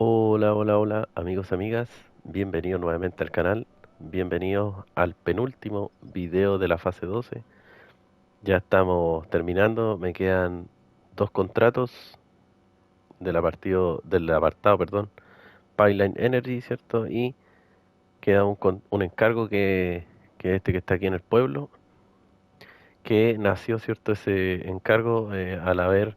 Hola, hola, hola, amigos, amigas. Bienvenidos nuevamente al canal. Bienvenidos al penúltimo video de la fase 12. Ya estamos terminando. Me quedan dos contratos del apartado, perdón, Pipeline Energy, ¿cierto? Y queda un encargo que este que está aquí en el pueblo, que nació, ¿cierto? Ese encargo al haber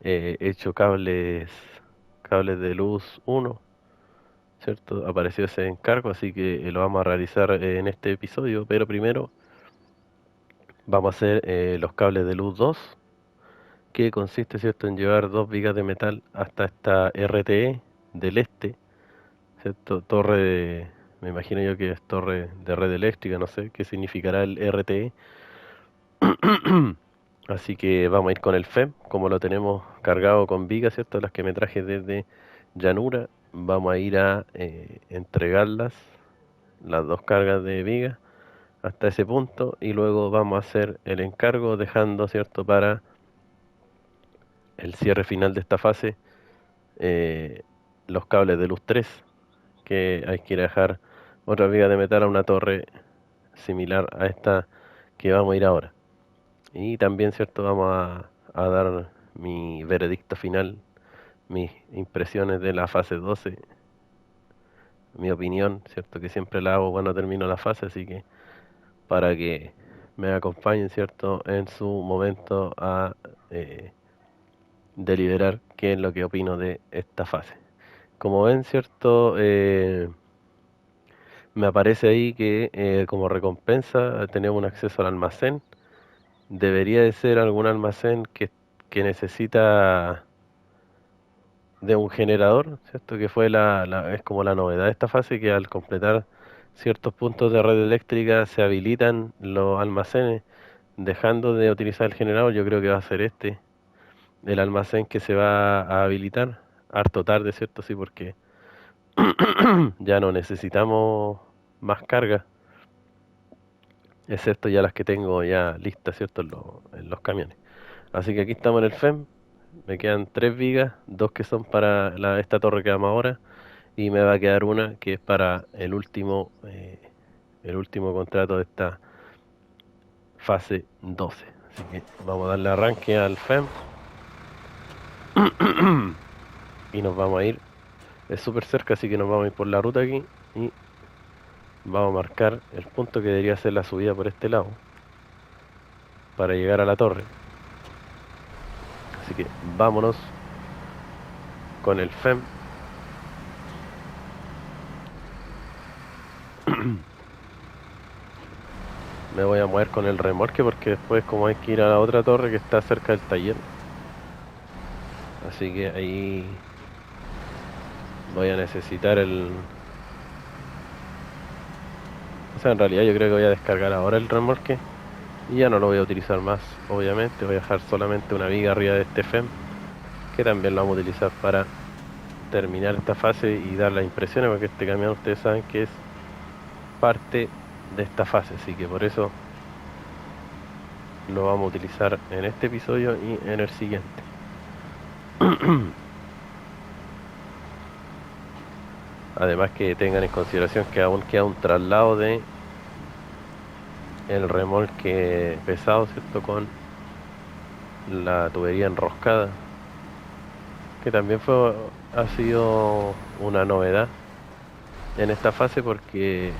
hecho cables de luz uno, ¿cierto? Apareció ese encargo, así que lo vamos a realizar en este episodio, pero primero vamos a hacer los cables de luz 2, que consiste, ¿cierto?, en llevar dos vigas de metal hasta esta RTE del este, ¿cierto? Me imagino yo que es torre de red eléctrica, no sé qué significará el RTE. Así que vamos a ir con el FEM, como lo tenemos cargado con vigas, ¿cierto? Las que me traje desde Llanura, vamos a ir a entregarlas, las dos cargas de vigas, hasta ese punto, y luego vamos a hacer el encargo dejando, ¿cierto?, para el cierre final de esta fase eh, los cables de luz 3, que hay que ir a dejar otra viga de metal a una torre similar a esta que vamos a ir ahora. Y también, ¿cierto?, a dar mi veredicto final, mis impresiones de la fase 12, mi opinión, ¿cierto?, que siempre la hago cuando termino la fase, así que para que me acompañen, ¿cierto?, en su momento a eh, deliberar qué es lo que opino de esta fase. Como ven, ¿cierto?, me aparece ahí que como recompensa tenemos un acceso al almacén. Debería de ser algún almacén que necesita de un generador, ¿cierto? Que fue es como la novedad de esta fase, que al completar ciertos puntos de red eléctrica se habilitan los almacenes, dejando de utilizar el generador. Yo creo que va a ser este, el almacén que se va a habilitar, harto tarde, ¿cierto? Sí, porque ya no necesitamos más carga, excepto ya las que tengo ya listas, ¿cierto? En los camiones. Así que aquí estamos en el FEM, me quedan 3 vigas, dos que son para esta torre que vamos ahora, y me va a quedar una que es para el último contrato de esta fase 12. Así que vamos a darle arranque al FEM y nos vamos a ir. Es súper cerca, así que nos vamos a ir por la ruta aquí y vamos a marcar el punto que debería ser la subida por este lado para llegar a la torre. Así que vámonos con el FEM. Me voy a mover con el remolque porque después como hay que ir a la otra torre que está cerca del taller. Así que ahí voy a necesitar O sea, en realidad yo creo que voy a descargar ahora el remolque y ya no lo voy a utilizar más, obviamente. Voy a dejar solamente una viga arriba de este FEM, que también lo vamos a utilizar para terminar esta fase y dar las impresiones, porque este camión ustedes saben que es parte de esta fase, así que por eso lo vamos a utilizar en este episodio y en el siguiente. Además que tengan en consideración que aún queda un traslado de el remolque pesado, ¿cierto? Con la tubería enroscada, que también ha sido una novedad en esta fase, porque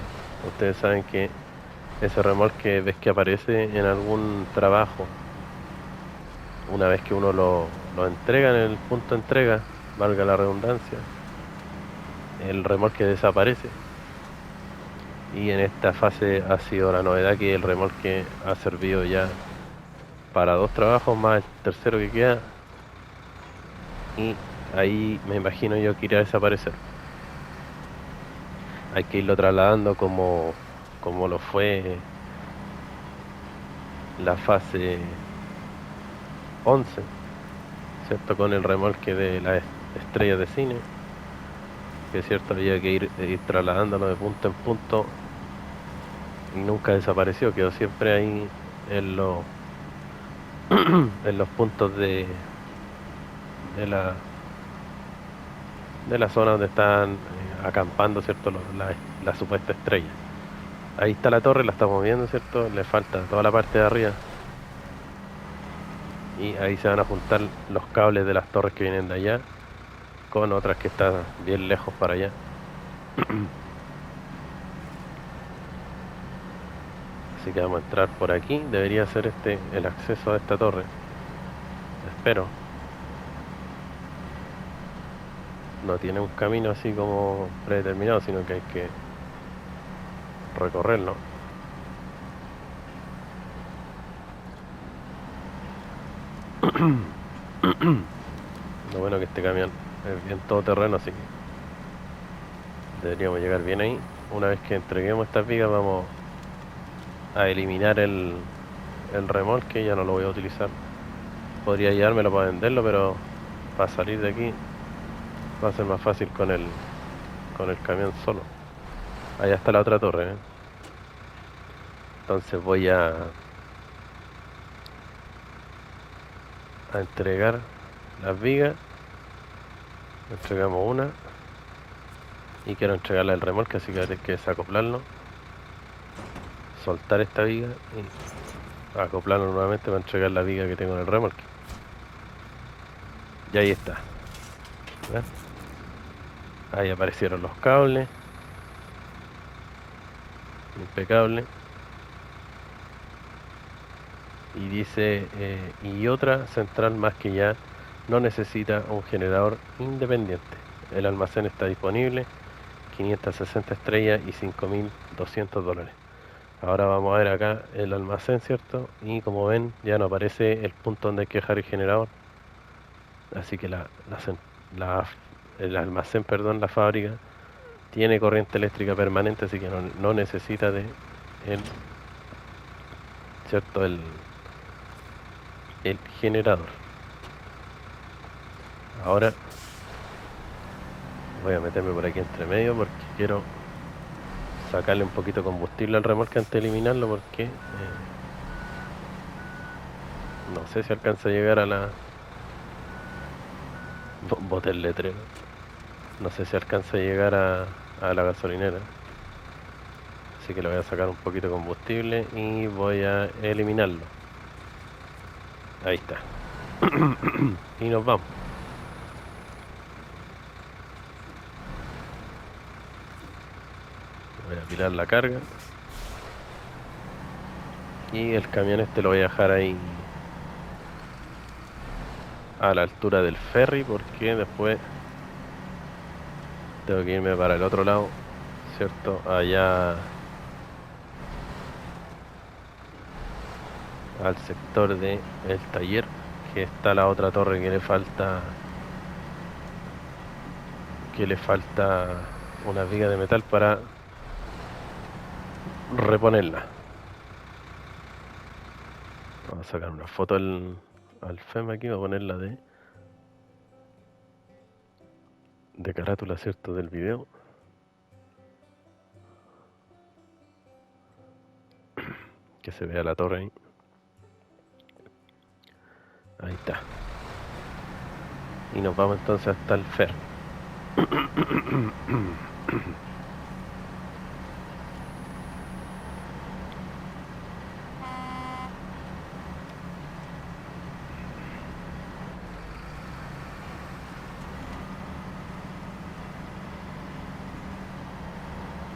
ustedes saben que ese remolque ves que aparece en algún trabajo una vez que uno lo entrega en el punto de entrega, valga la redundancia, el remolque desaparece. Y en esta fase ha sido la novedad que el remolque ha servido ya para dos trabajos más el tercero que queda, y ahí me imagino yo que irá a desaparecer. Hay que irlo trasladando como lo fue la fase 11, ¿cierto? Con el remolque de las estrellas de cine, que es cierto, había que ir trasladándolo de punto en punto y nunca desapareció, quedó siempre ahí en los en los puntos de la de la zona donde están acampando, ¿cierto? La supuesta estrella. Ahí está la torre, la estamos viendo, ¿cierto? Le falta toda la parte de arriba. Y ahí se van a juntar los cables de las torres que vienen de allá con otras que están bien lejos para allá. Así que vamos a entrar por aquí. Debería ser este el acceso a esta torre. Espero. No tiene un camino así como predeterminado, sino que hay que recorrerlo. Lo bueno que este camión es bien todoterreno, así que deberíamos llegar bien ahí. Una vez que entreguemos estas vigas vamos a eliminar el remolque. Ya no lo voy a utilizar. Podría llevármelo para venderlo, pero para salir de aquí va a ser más fácil con el camión solo. Allá está la otra torre, ¿eh? Entonces voy a entregar las vigas. Entregamos una y quiero entregarle el remolque, así que hay que desacoplarlo, soltar esta viga y acoplarlo nuevamente para entregar la viga que tengo en el remolque. Y ahí está. ¿Ven? Ahí aparecieron los cables. Impecable. Y dice y otra central más que ya no necesita un generador independiente. El almacén está disponible, 560 estrellas y $5.200. Ahora vamos a ver acá el almacén, ¿cierto? Y como ven ya no aparece el punto donde hay que dejar el generador. Así que el almacén, perdón, la fábrica tiene corriente eléctrica permanente, así que no necesita de el, ¿cierto? El generador. Ahora voy a meterme por aquí entre medio porque quiero sacarle un poquito de combustible al remolque antes de eliminarlo, porque no sé si alcanza a llegar a la boté el letrero. No sé si alcanza a llegar a la gasolinera. Así que le voy a sacar un poquito de combustible y voy a eliminarlo. Ahí está. Y nos vamos. Voy a apilar la carga. Y el camión este lo voy a dejar ahí a la altura del ferry, porque después tengo que irme para el otro lado, ¿cierto? Allá al sector de el taller, que está la otra torre que le falta una viga de metal para reponerla. Vamos a sacar una foto al FEM aquí, voy a ponerla de carátula, ¿cierto? Del video. Que se vea la torre ahí. Ahí está. Y nos vamos entonces hasta el FER.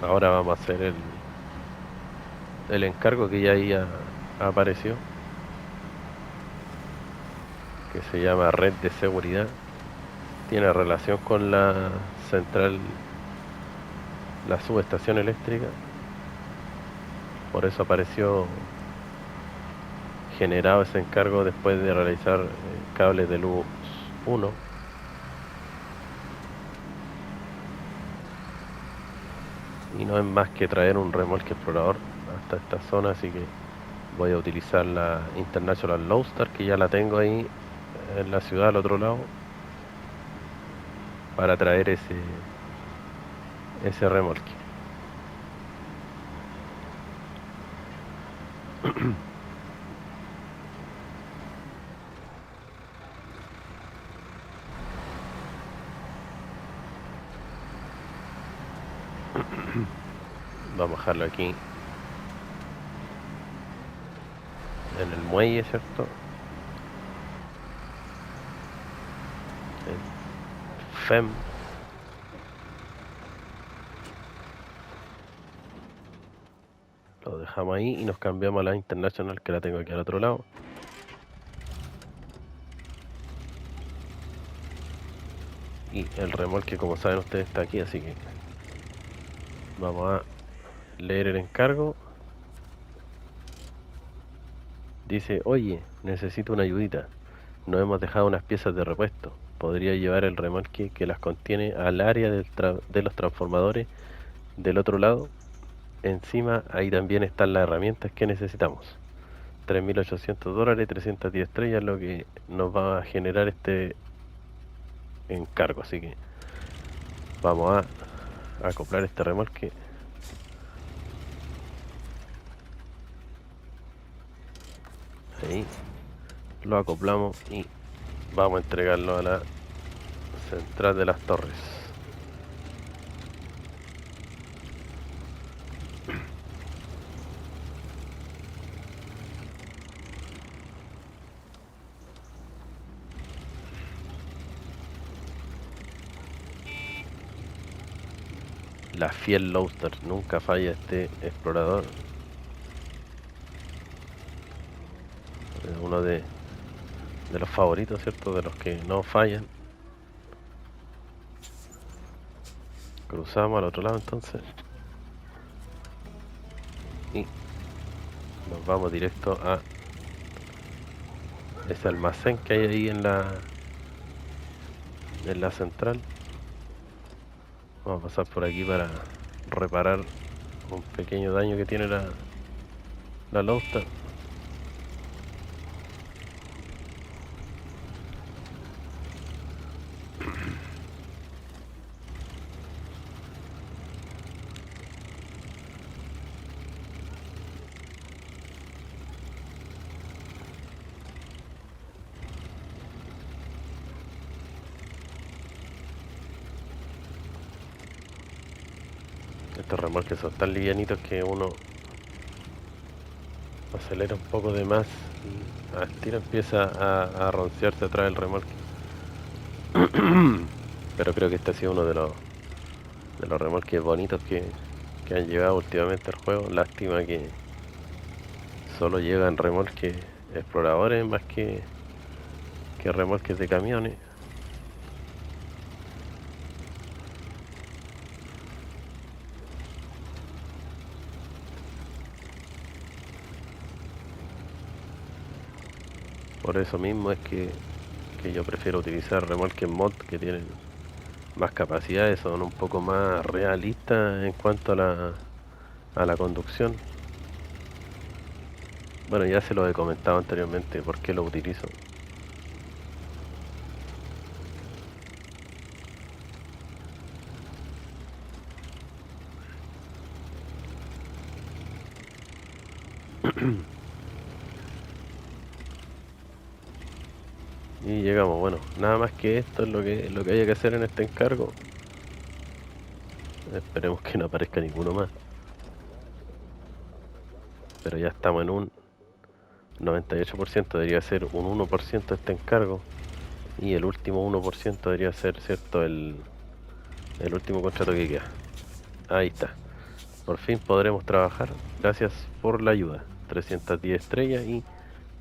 Ahora vamos a hacer el encargo que ya ahí apareció, que se llama red de seguridad. Tiene relación con la central, la subestación eléctrica. Por eso apareció generado ese encargo después de realizar cables de luz 1. Y no es más que traer un remolque explorador hasta esta zona, así que voy a utilizar la International Lodestar, que ya la tengo ahí en la ciudad al otro lado, para traer ese remolque. Vamos a dejarlo aquí en el muelle, ¿cierto? El FEM. Lo dejamos ahí y nos cambiamos a la International, que la tengo aquí al otro lado. Y el remolque, como saben ustedes, está aquí, así que vamos a leer el encargo. Dice, oye, necesito una ayudita. Nos hemos dejado unas piezas de repuesto. ¿Podría llevar el remolque que las contiene al área de los transformadores del otro lado? Encima, ahí también están las herramientas que necesitamos. $3.800, 310 estrellas, lo que nos va a generar este encargo. Así que vamos a acoplar este remolque. Ahí lo acoplamos y vamos a entregarlo a la central de las torres. La fiel Lowster, nunca falla este explorador. Es uno de los favoritos, ¿cierto? De los que no fallan. Cruzamos al otro lado entonces. Y nos vamos directo a ese almacén que hay ahí en la central. Vamos a pasar por aquí para reparar un pequeño daño que tiene la Lowster. Estos remolques son tan livianitos que uno acelera un poco de más y al tiro empieza a ronciarse atrás del remolque. Pero creo que este ha sido uno de los remolques bonitos que han llegado últimamente al juego. Lástima que solo llegan remolques exploradores más que remolques de camiones. Por eso mismo es que yo prefiero utilizar remolques mod que tienen más capacidades, son un poco más realistas en cuanto a la conducción. Bueno, ya se lo he comentado anteriormente por qué lo utilizo. Y llegamos, bueno, nada más que esto es lo que haya que hacer en este encargo. Esperemos que no aparezca ninguno más. Pero ya estamos en un 98%, debería ser un 1% este encargo. Y el último 1% debería ser, ¿cierto? El último contrato que queda. Ahí está. Por fin podremos trabajar. Gracias por la ayuda. 310 estrellas y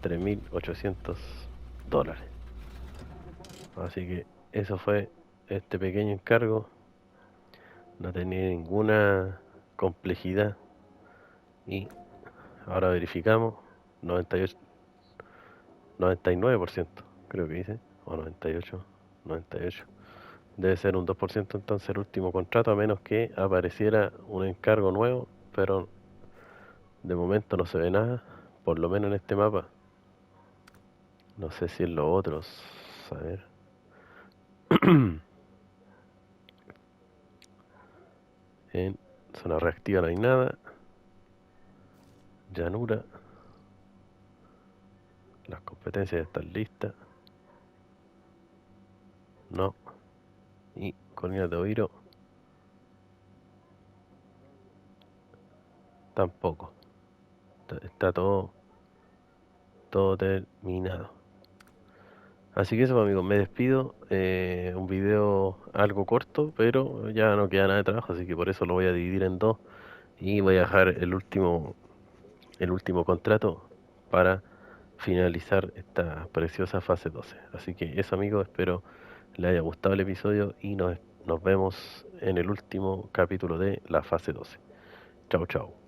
$3.800. Así que eso fue este pequeño encargo. No tenía ninguna complejidad. Y ahora verificamos. 98, 99% creo que dice. O 98. 98. Debe ser un 2% entonces el último contrato, a menos que apareciera un encargo nuevo, pero de momento no se ve nada, por lo menos en este mapa. No sé si en los otros, a ver. En zona reactiva no hay nada. Llanura, las competencias ya están listas. No. Y Colina de Oiro tampoco. Está todo terminado. Así que eso, pues, amigos, me despido. Un video algo corto, pero ya no queda nada de trabajo, así que por eso lo voy a dividir en dos y voy a dejar el último contrato para finalizar esta preciosa fase 12. Así que eso, amigos, espero les haya gustado el episodio y nos vemos en el último capítulo de la fase 12. Chao, chao.